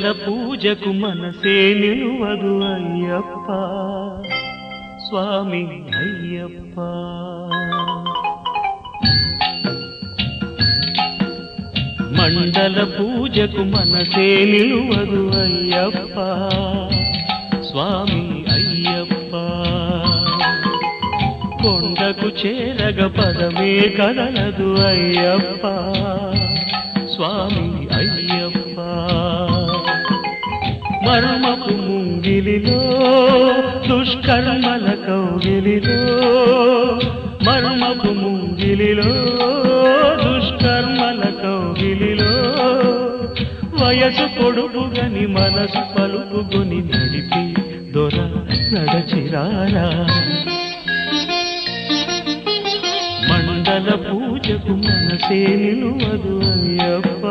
మండల పూజకు మనసే నిలువదు అయ్యప్ప స్వామి అయ్యప్ప. మండల పూజకు మనసే నిలువదు అయ్యప్ప స్వామి అయ్యప్ప. కొండకు చేరగ పదమే కదలదు అయ్యప్ప స్వామి అయ్యప్ప. మర్మపు ముంగిలిలో దుష్కర్మల కౌగిలిలో, మర్మపు ముంగిలిలో దుష్కర్మల కౌగిలిలో, వయసు పొడుపుగని మనసు పలుపుగుని నడిపి దొర నడచిరారా. మండల పూజకు మనసే నిలువదు అయ్యప్ప